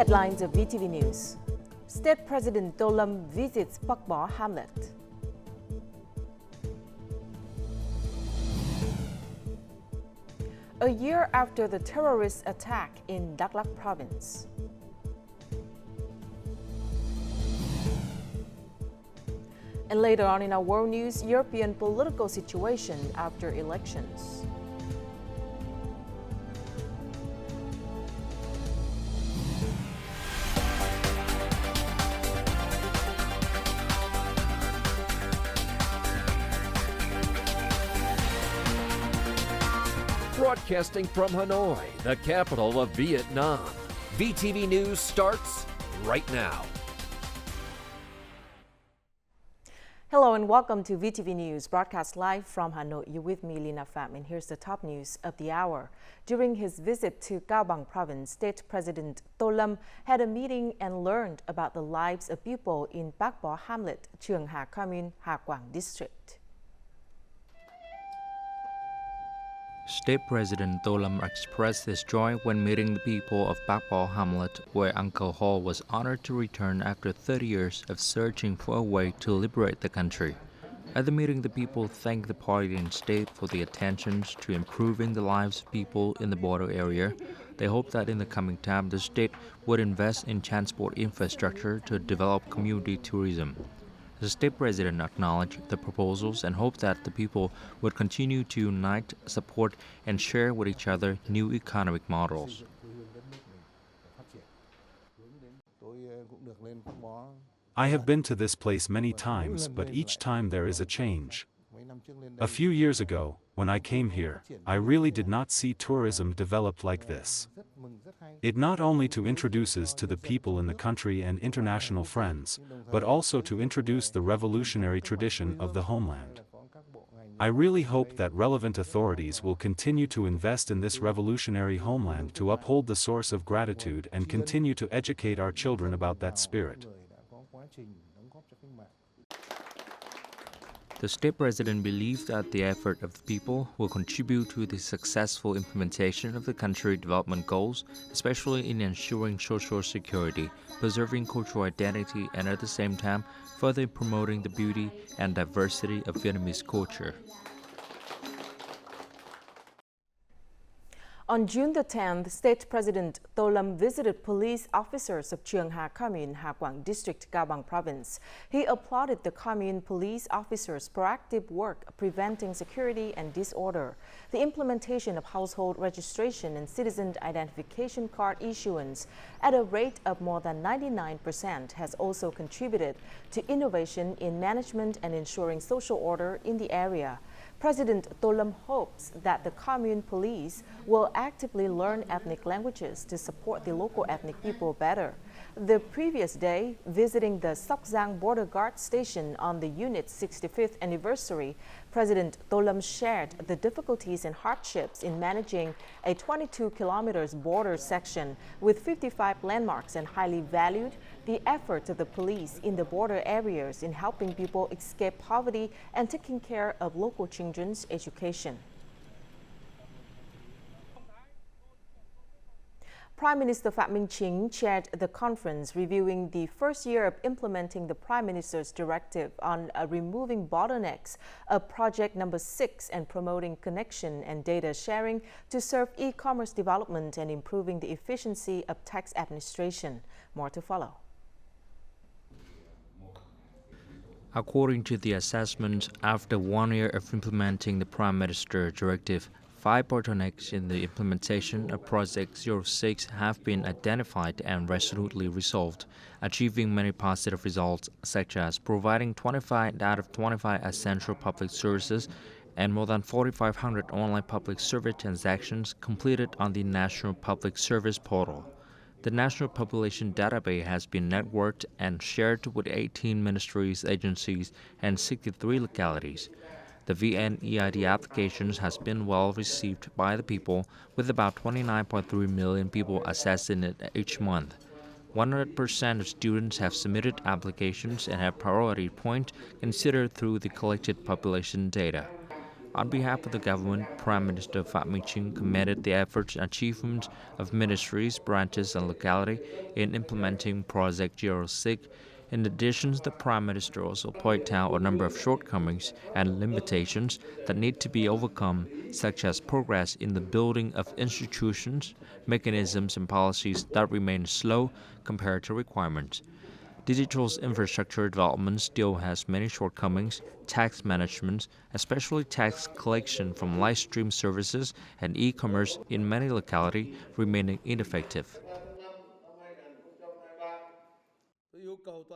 Headlines of VTV News. State President To Lam visits Pak Bo Hamlet. A year after the terrorist attack in Dak Lak province. And later on in our world news, European political situation after elections. Broadcasting from Hanoi, the capital of Vietnam. VTV News starts right now. Hello and welcome to VTV News, broadcast live from Hanoi. You're with me, Lina Pham, and here's the top news of the hour. During his visit to Cao Bang province, State President To Lam had a meeting and learned about the lives of people in Pak Bo Hamlet, Trường Hà Commune, Hà Quang District. State President To Lam expressed his joy when meeting the people of Pak Bo Hamlet, where Uncle Ho was honored to return after 30 years of searching for a way to liberate the country. At the meeting, the people thanked the party and state for the attentions to improving the lives of people in the border area. They hope that in the coming time, the state would invest in transport infrastructure to develop community tourism. The state president acknowledged the proposals and hoped that the people would continue to unite, support, and share with each other new economic models. I have been to this place many times, but each time there is a change. A few years ago, when I came here, I really did not see tourism developed like this. It not only to introduces to the people in the country and international friends, but also to introduce the revolutionary tradition of the homeland. I really hope that relevant authorities will continue to invest in this revolutionary homeland to uphold the source of gratitude and continue to educate our children about that spirit. The state president believed that the effort of the people will contribute to the successful implementation of the country's development goals, especially in ensuring social security, preserving cultural identity, and at the same time, further promoting the beauty and diversity of Vietnamese culture. On June the 10th, State President To Lam visited police officers of Trường Hà Commune, Hà Quang District, Cao Bang province. He applauded the commune police officers' proactive work preventing security and disorder. The implementation of household registration and citizen identification card issuance at a rate of more than 99% has also contributed to innovation in management and ensuring social order in the area. President To Lam hopes that the commune police will actively learn ethnic languages to support the local ethnic people better. The previous day, visiting the Sok Giang Border Guard Station on the unit's 65th anniversary, President To Lam shared the difficulties and hardships in managing a 22 kilometers border section with 55 landmarks and highly valued the efforts of the police in the border areas in helping people escape poverty and taking care of local children's education. Prime Minister Phạm Minh Chính chaired the conference reviewing the first year of implementing the Prime Minister's directive on removing bottlenecks of project number 6 and promoting connection and data sharing to serve e-commerce development and improving the efficiency of tax administration. More to follow. According to the assessment, after 1 year of implementing the Prime Minister's directive, 5 bottlenecks in the implementation of Project 06 have been identified and resolutely resolved, achieving many positive results, such as providing 25 out of 25 essential public services and more than 4,500 online public service transactions completed on the National Public Service Portal. The National Population Database has been networked and shared with 18 ministries, agencies, and 63 localities. The VNEID applications has been well received by the people, with about 29.3 million people accessing it each month. 100% of students have submitted applications and have priority point considered through the collected population data. On behalf of the government, Prime Minister Phie commended the efforts and achievements of ministries, branches, and locality in implementing Project 06. In addition, the Prime Minister also pointed out a number of shortcomings and limitations that need to be overcome, such as progress in the building of institutions, mechanisms, and policies that remain slow compared to requirements. Digital infrastructure development still has many shortcomings. Tax management, especially tax collection from live stream services and e-commerce in many localities, remain ineffective.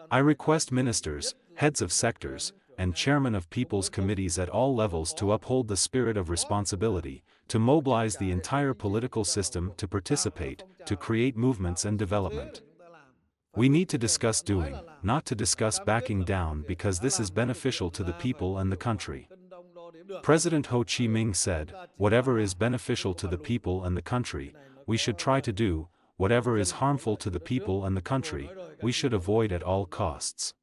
I request ministers, heads of sectors, and chairmen of people's committees at all levels to uphold the spirit of responsibility, to mobilize the entire political system to participate, to create movements and development. We need to discuss doing, not to discuss backing down, because this is beneficial to the people and the country. President Ho Chi Minh said, "Whatever is beneficial to the people and the country, we should try to do. Whatever is harmful to the people and the country, we should avoid at all costs."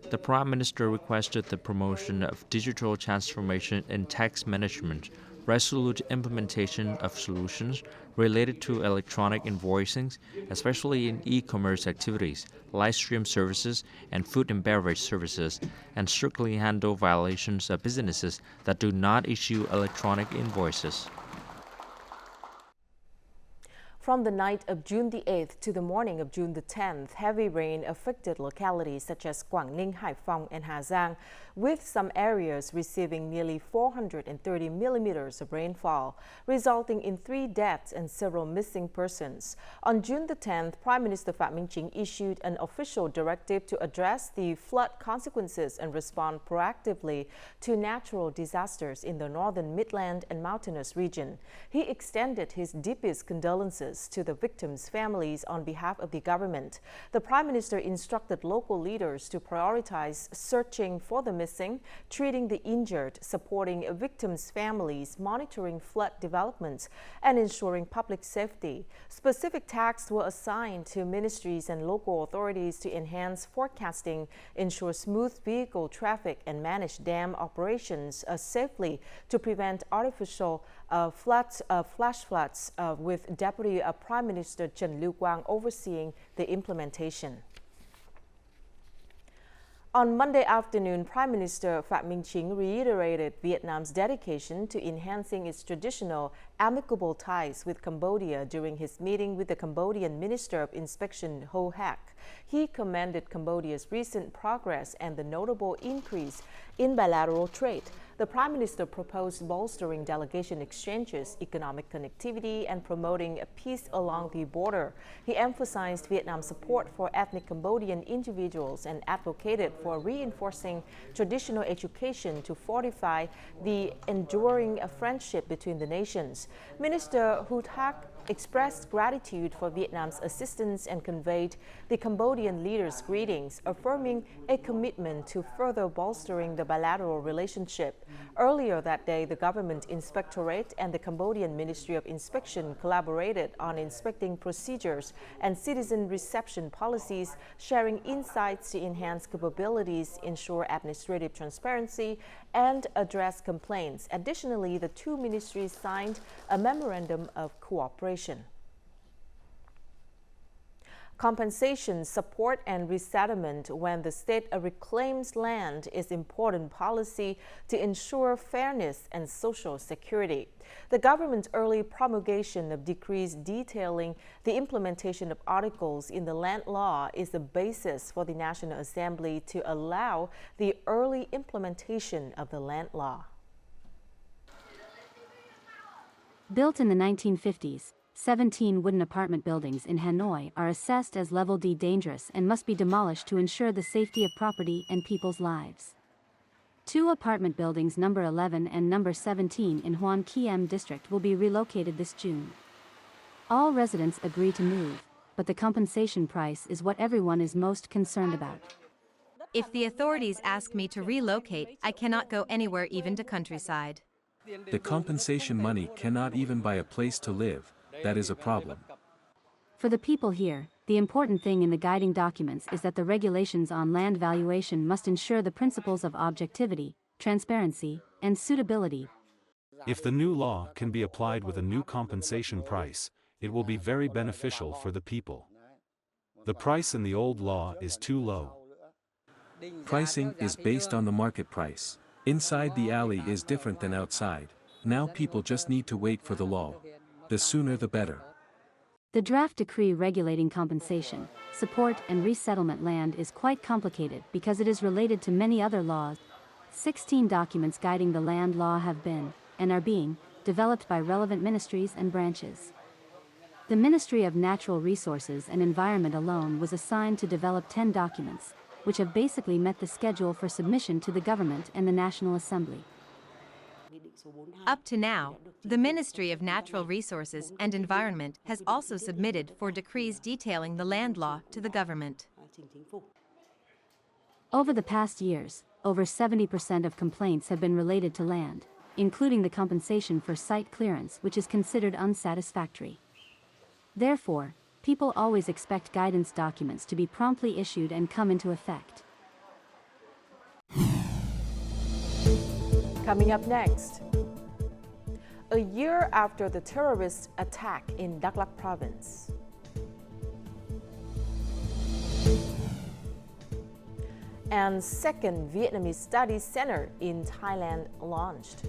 The Prime Minister requested the promotion of digital transformation in tax management, resolute implementation of solutions related to electronic invoicing, especially in e-commerce activities, live stream services, and food and beverage services, and strictly handle violations of businesses that do not issue electronic invoices. From the night of June the 8th to the morning of June the 10th, heavy rain affected localities such as Quảng Ninh, Hải Phòng, and Hà Giang, with some areas receiving nearly 430 millimeters of rainfall, resulting in 3 deaths and several missing persons. On June the 10th, Prime Minister Phie issued an official directive to address the flood consequences and respond proactively to natural disasters in the northern Midland and mountainous region. He extended his deepest condolences to the victims' families on behalf of the government. The Prime Minister instructed local leaders to prioritize searching for the missing, treating the injured, supporting victims' families, monitoring flood developments, and ensuring public safety. Specific tasks were assigned to ministries and local authorities to enhance forecasting, ensure smooth vehicle traffic, and manage dam operations safely to prevent artificial flash floods, with Deputy Prime Minister Trần Lưu Quang overseeing the implementation. On Monday afternoon, Prime Minister Phie reiterated Vietnam's dedication to enhancing its traditional amicable ties with Cambodia during his meeting with the Cambodian Minister of Inspection Ho Hac. He commended Cambodia's recent progress and the notable increase in bilateral trade. The Prime Minister proposed bolstering delegation exchanges, economic connectivity, and promoting peace along the border. He emphasized Vietnam's support for ethnic Cambodian individuals and advocated for reinforcing traditional education to fortify the enduring friendship between the nations. Minister Ho Hac expressed gratitude for Vietnam's assistance and conveyed the Cambodian leader's greetings, affirming a commitment to further bolstering the bilateral relationship. Earlier that day, the Government Inspectorate and the Cambodian Ministry of Inspection collaborated on inspecting procedures and citizen reception policies, sharing insights to enhance capabilities, ensure administrative transparency, and address complaints. Additionally, the two ministries signed a memorandum of cooperation. Compensation, support, and resettlement when the state reclaims land is important policy to ensure fairness and social security. The government's early promulgation of decrees detailing the implementation of articles in the land law is the basis for the National Assembly to allow the early implementation of the land law. Built in the 1950s, 17 wooden apartment buildings in Hanoi are assessed as Level D dangerous and must be demolished to ensure the safety of property and people's lives. 2 apartment buildings, number 11 and number 17 in Hoan Kiem district, will be relocated this June. All residents agree to move, but the compensation price is what everyone is most concerned about. If the authorities ask me to relocate, I cannot go anywhere, even to countryside. The compensation money cannot even buy a place to live. That is a problem. For the people here, the important thing in the guiding documents is that the regulations on land valuation must ensure the principles of objectivity, transparency, and suitability. If the new law can be applied with a new compensation price, it will be very beneficial for the people. The price in the old law is too low. Pricing is based on the market price. Inside the alley is different than outside. Now people just need to wait for the law. The sooner the better. The draft decree regulating compensation, support and resettlement land is quite complicated because it is related to many other laws. 16 documents guiding the land law have been, and are being, developed by relevant ministries and branches. The Ministry of Natural Resources and Environment alone was assigned to develop 10 documents, which have basically met the schedule for submission to the government and the National Assembly. Up to now, the Ministry of Natural Resources and Environment has also submitted 4 decrees detailing the land law to the government. Over the past years, over 70% of complaints have been related to land, including the compensation for site clearance, which is considered unsatisfactory. Therefore, people always expect guidance documents to be promptly issued and come into effect. Coming up next, a year after the terrorist attack in Dak Lak province. And second Vietnamese Studies Center in Thailand launched.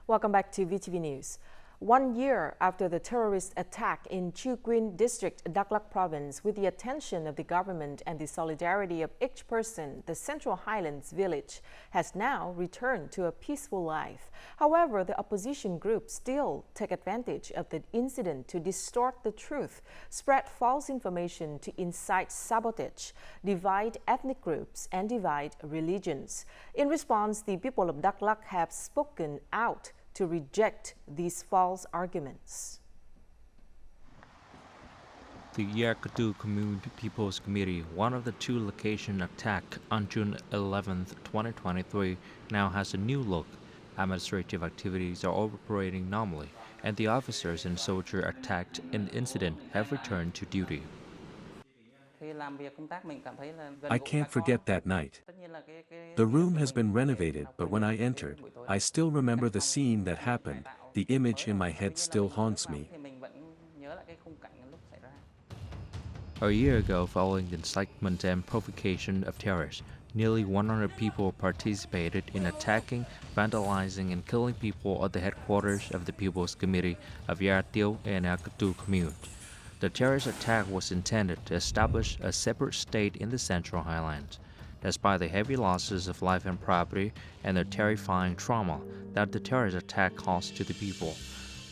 Welcome back to VTV News. 1 year after the terrorist attack in Chư Quynh district, Dak Lak province, with the attention of the government and the solidarity of each person, the Central Highlands village has now returned to a peaceful life. However, the opposition groups still take advantage of the incident to distort the truth, spread false information to incite sabotage, divide ethnic groups, and divide religions. In response, the people of Dak Lak have spoken out to reject these false arguments. The Yakatu Community People's Committee, one of the 2 locations attacked on June 11, 2023, now has a new look. Administrative activities are operating normally, and the officers and soldiers attacked in the incident have returned to duty. I can't forget that night. The room has been renovated, but when I entered, I still remember the scene that happened. The image in my head still haunts me. A year ago, following the incitement and provocation of terrorists, nearly 100 people participated in attacking, vandalizing, and killing people at the headquarters of the People's Committee of Yatiu and Yakatu Commune. The terrorist attack was intended to establish a separate state in the Central Highlands. Despite the heavy losses of life and property and the terrifying trauma that the terrorist attack caused to the people,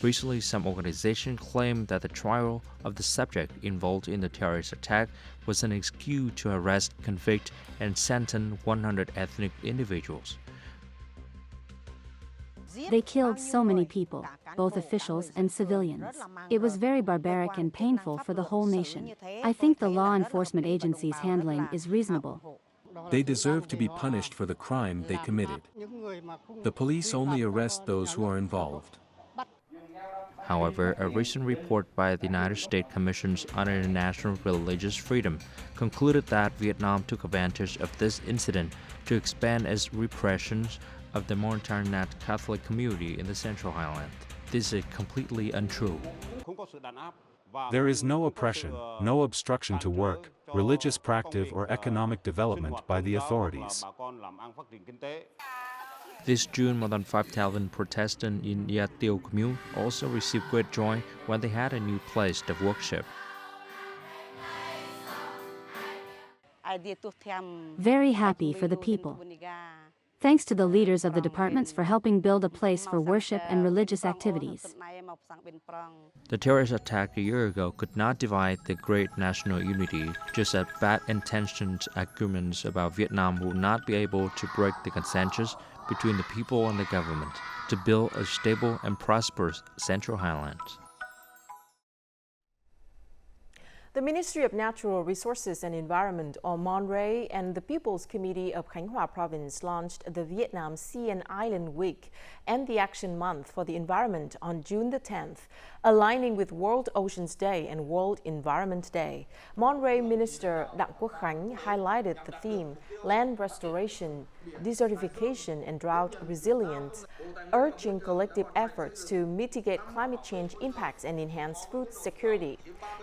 recently some organizations claimed that the trial of the subject involved in the terrorist attack was an excuse to arrest, convict, and sentence 100 ethnic individuals. They killed so many people, both officials and civilians. It was very barbaric and painful for the whole nation. I think the law enforcement agency's handling is reasonable. They deserve to be punished for the crime they committed. The police only arrest those who are involved. However, a recent report by the United States Commission on International Religious Freedom concluded that Vietnam took advantage of this incident to expand its repressions of the Montagnat Catholic community in the Central Highlands. This is completely untrue. There is no oppression, no obstruction to work, religious practice, or economic development by the authorities. This June, more than 5,000 Protestants in Yatiu commune also received great joy when they had a new place to worship. Very happy for the people. Thanks to the leaders of the departments for helping build a place for worship and religious activities. The terrorist attack a year ago could not divide the great national unity, just as bad-intentioned arguments about Vietnam will not be able to break the consensus between the people and the government to build a stable and prosperous Central Highlands. The Ministry of Natural Resources and Environment, or MONRE, and the People's Committee of Khánh Hòa Province launched the Vietnam Sea and Island Week and the Action Month for the Environment on June the 10th, aligning with World Oceans Day and World Environment Day. MONRE Minister Dak Lak highlighted the theme, land restoration, desertification and drought resilience, urging collective efforts to mitigate climate change impacts and enhance food security.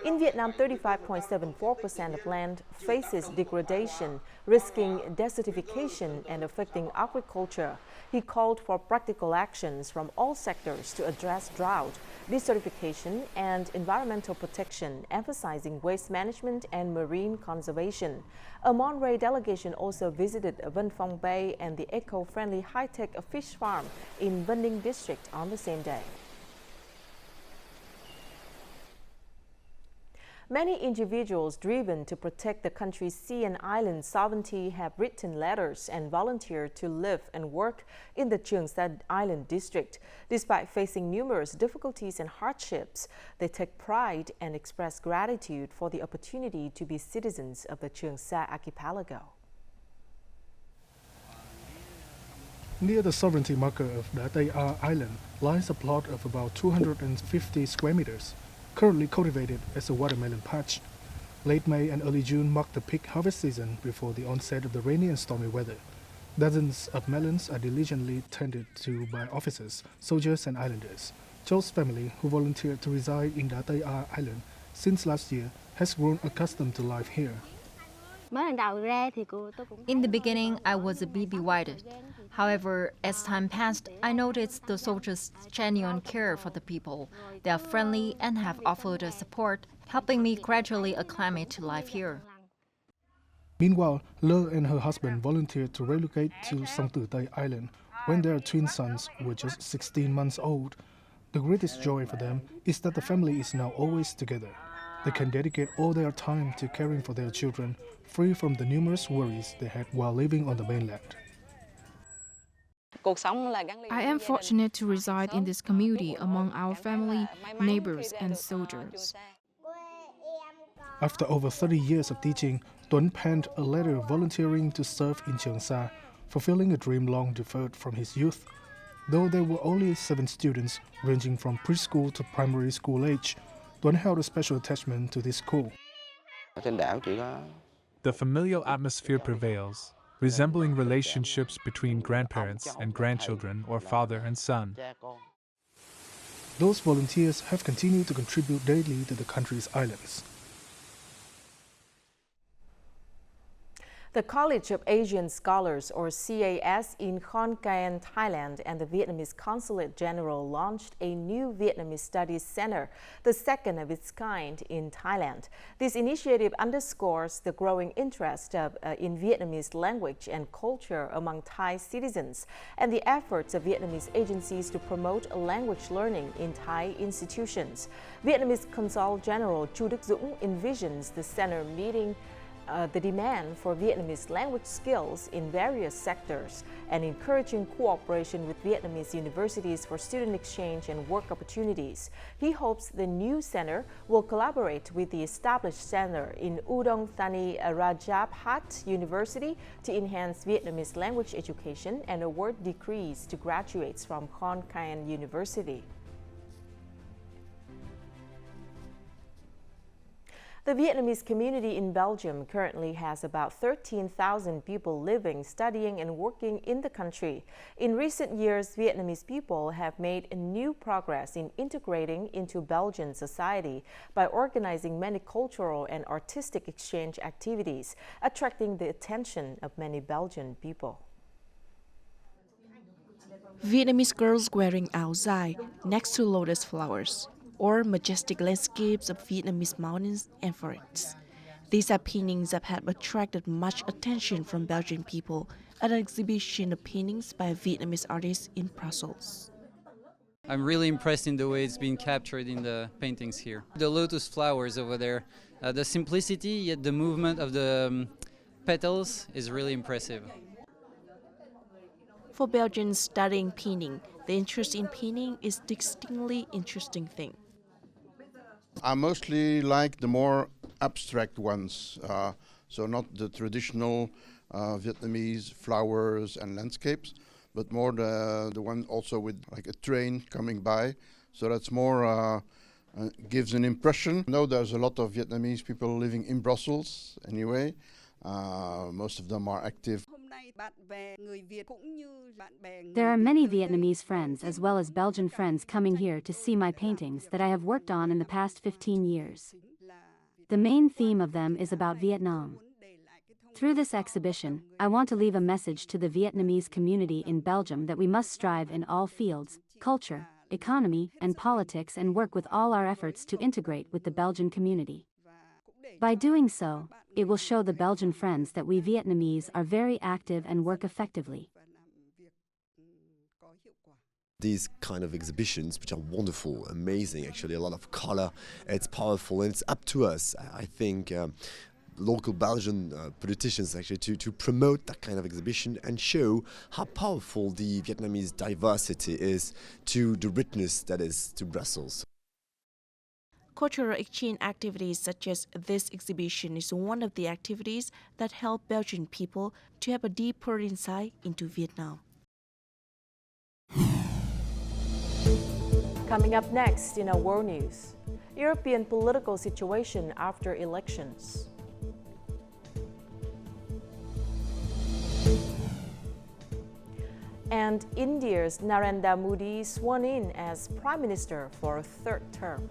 In Vietnam, 35.74% of land faces degradation, risking desertification and affecting agriculture. He called for practical actions from all sectors to address drought, desertification and environmental protection, emphasizing waste management and marine conservation. A MONRE delegation also visited Vân Phong Bay and the eco-friendly high-tech fish farm in Vân Ninh district on the same day. Many individuals driven to protect the country's sea and island sovereignty have written letters and volunteered to live and work in the Trường Sa Island district. Despite facing numerous difficulties and hardships, they take pride and express gratitude for the opportunity to be citizens of the Trường Sa archipelago. Near the sovereignty marker of Datai Island lies a plot of about 250 square meters, currently cultivated as a watermelon patch. Late May and early June mark the peak harvest season before the onset of the rainy and stormy weather. Dozens of melons are diligently tended to by officers, soldiers and islanders. Joe's family, who volunteered to reside in Datai Island since last year, has grown accustomed to life here. In the beginning, I was a bit bewildered. However, as time passed, I noticed the soldiers' genuine care for the people. They are friendly and have offered us support, helping me gradually acclimate to life here. Meanwhile, Le and her husband volunteered to relocate to Song Tu Tai Island when their twin sons were just 16 months old. The greatest joy for them is that the family is now always together. They can dedicate all their time to caring for their children, free from the numerous worries they had while living on the mainland. I am fortunate to reside in this community among our family, neighbors, and soldiers. After over 30 years of teaching, Tuấn penned a letter volunteering to serve in Trường Sa, fulfilling a dream long deferred from his youth. Though there were only 7 students, ranging from preschool to primary school age, Tuấn held a special attachment to this school. The familial atmosphere prevails, resembling relationships between grandparents and grandchildren or father and son. Those volunteers have continued to contribute daily to the country's islands. The College of Asian Scholars, or CAS, in Khon Kaen, Thailand, and the Vietnamese Consulate General launched a new Vietnamese Studies Center, the second of its kind in Thailand. This initiative underscores the growing interest in Vietnamese language and culture among Thai citizens and the efforts of Vietnamese agencies to promote language learning in Thai institutions. Vietnamese Consul General Chu Đức Dũng envisions the center meeting the demand for Vietnamese language skills in various sectors and encouraging cooperation with Vietnamese universities for student exchange and work opportunities. He hopes the new center will collaborate with the established center in Udon Thani Rajabhat University to enhance Vietnamese language education and award degrees to graduates from Khon Kaen University. The Vietnamese community in Belgium currently has about 13,000 people living, studying, and working in the country. In recent years, Vietnamese people have made new progress in integrating into Belgian society by organizing many cultural and artistic exchange activities, attracting the attention of many Belgian people. Vietnamese girls wearing áo dài next to lotus flowers, or majestic landscapes of Vietnamese mountains and forests. These are paintings that have attracted much attention from Belgian people, at an exhibition of paintings by Vietnamese artists in Brussels. I'm really impressed in the way it's been captured in the paintings here. The lotus flowers over there, the simplicity yet the movement of the petals is really impressive. For Belgians studying painting, the interest in painting is a distinctly interesting thing. I mostly like the more abstract ones, so not the traditional Vietnamese flowers and landscapes, but more the one also with like a train coming by. So that's more gives an impression. I know there's a lot of Vietnamese people living in Brussels anyway. Most of them are active. There are many Vietnamese friends as well as Belgian friends coming here to see my paintings that I have worked on in the past 15 years. The main theme of them is about Vietnam. Through this exhibition, I want to leave a message to the Vietnamese community in Belgium that we must strive in all fields, culture, economy, and politics and work with all our efforts to integrate with the Belgian community. By doing so, it will show the Belgian friends that we Vietnamese are very active and work effectively. These kind of exhibitions, which are wonderful, amazing, actually a lot of color, it's powerful, and it's up to us, I think, local Belgian politicians actually to promote that kind of exhibition and show how powerful the Vietnamese diversity is to the richness that is to Brussels. Cultural exchange activities such as this exhibition is one of the activities that help Belgian people to have a deeper insight into Vietnam. Coming up next in our world news, European political situation after elections. And India's Narendra Modi sworn in as Prime Minister for a third term.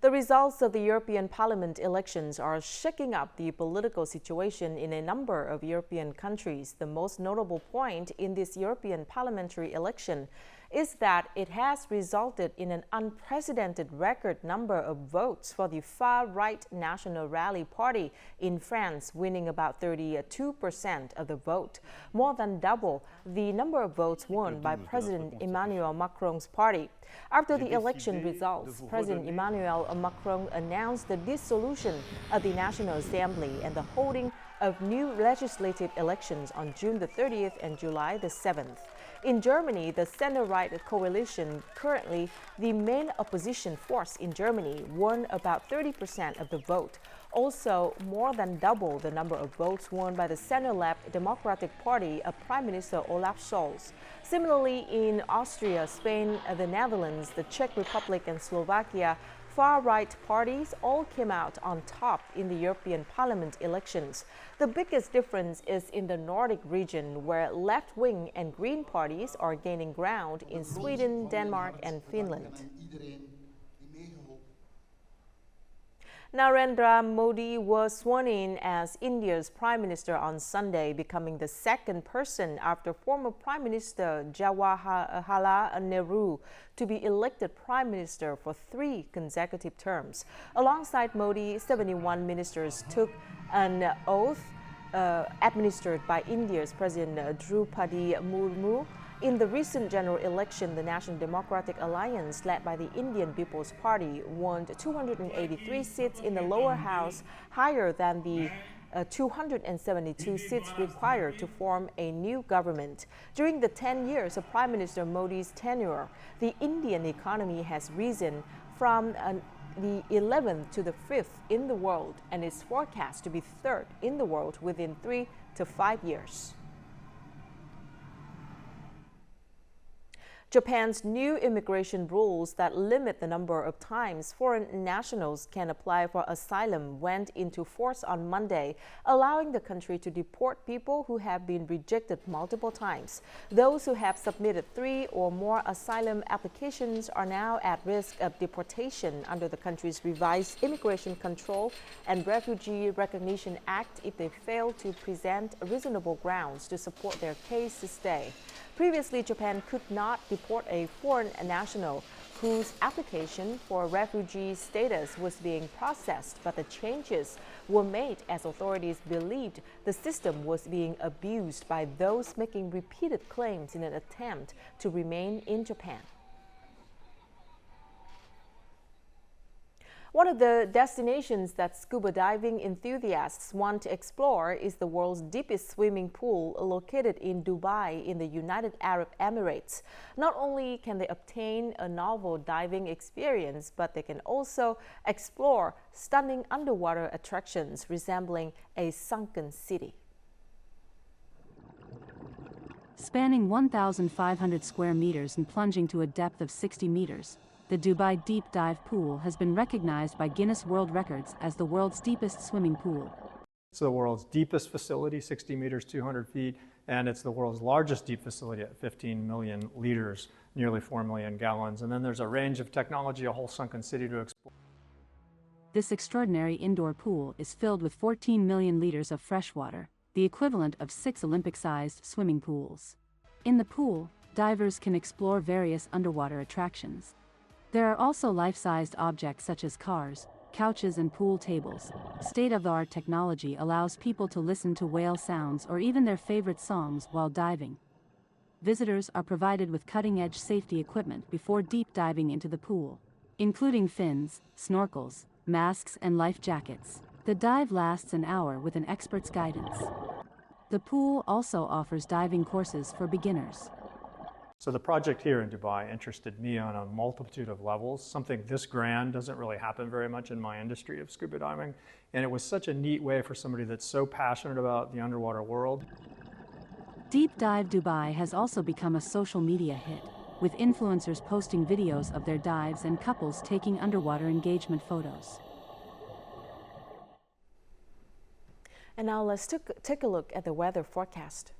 The results of the European Parliament elections are shaking up the political situation in a number of European countries. The most notable point in this European parliamentary election is that it has resulted in an unprecedented record number of votes for the far-right National Rally Party in France, winning about 32% of the vote, more than double the number of votes won by President Emmanuel Macron's party. After the election results, President Emmanuel Macron announced the dissolution of the National Assembly and the holding of new legislative elections on June the 30th and July the 7th. In Germany, the center-right coalition, currently the main opposition force in Germany, won about 30% of the vote, also more than double the number of votes won by the center-left Democratic Party of Prime Minister Olaf Scholz. Similarly, in Austria, Spain, the Netherlands, the Czech Republic, and Slovakia, far-right parties all came out on top in the European Parliament elections. The biggest difference is in the Nordic region, where left-wing and Green parties are gaining ground in Sweden, Denmark, and Finland. Narendra Modi was sworn in as India's Prime Minister on Sunday, becoming the second person after former Prime Minister Jawaharlal Nehru to be elected Prime Minister for 3 consecutive terms. Alongside Modi, 71 ministers took an oath administered by India's President Draupadi Murmu. In the recent general election, the National Democratic Alliance, led by the Indian People's Party, won 283 seats in the lower house, higher than the 272 seats required to form a new government. During the 10 years of Prime Minister Modi's tenure, the Indian economy has risen from the 11th to the 5th in the world and is forecast to be 3rd in the world within 3 to 5 years. Japan's new immigration rules that limit the number of times foreign nationals can apply for asylum went into force on Monday, allowing the country to deport people who have been rejected multiple times. Those who have submitted 3 or more asylum applications are now at risk of deportation under the country's revised Immigration Control and Refugee Recognition Act if they fail to present reasonable grounds to support their case to stay. Previously, Japan could not deport a foreign national whose application for refugee status was being processed, but the changes were made as authorities believed the system was being abused by those making repeated claims in an attempt to remain in Japan. One of the destinations that scuba diving enthusiasts want to explore is the world's deepest swimming pool located in Dubai in the United Arab Emirates. Not only can they obtain a novel diving experience, but they can also explore stunning underwater attractions resembling a sunken city. Spanning 1,500 square meters and plunging to a depth of 60 meters, the Dubai Deep Dive Pool has been recognized by Guinness World Records as the world's deepest swimming pool. It's the world's deepest facility, 60 meters, 200 feet, and it's the world's largest deep facility at 15 million liters, nearly 4 million gallons. And then there's a range of technology, a whole sunken city to explore. This extraordinary indoor pool is filled with 14 million liters of fresh water, the equivalent of 6 Olympic-sized swimming pools. In the pool, divers can explore various underwater attractions. There are also life-sized objects such as cars, couches and pool tables. State-of-the-art technology allows people to listen to whale sounds or even their favorite songs while diving. Visitors are provided with cutting-edge safety equipment before deep diving into the pool, including fins, snorkels, masks and life jackets. The dive lasts an hour with an expert's guidance. The pool also offers diving courses for beginners. So the project here in Dubai interested me on a multitude of levels. Something this grand doesn't really happen very much in my industry of scuba diving. And it was such a neat way for somebody that's so passionate about the underwater world. Deep Dive Dubai has also become a social media hit, with influencers posting videos of their dives and couples taking underwater engagement photos. And now let's take a look at the weather forecast.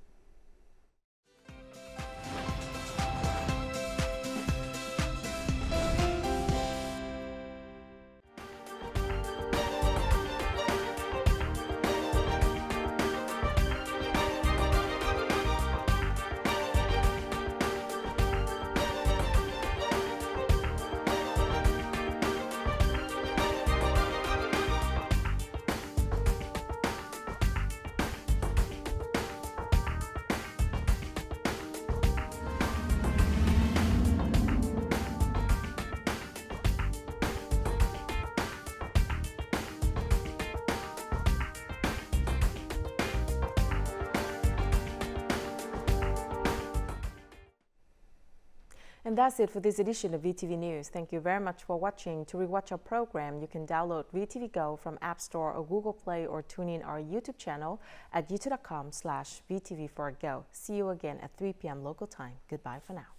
And that's it for this edition of VTV News. Thank you very much for watching. To rewatch our program, you can download VTVgo from App Store or Google Play, or tune in our YouTube channel at youtube.com/VTV4Go. See you again at 3 p.m. local time. Goodbye for now.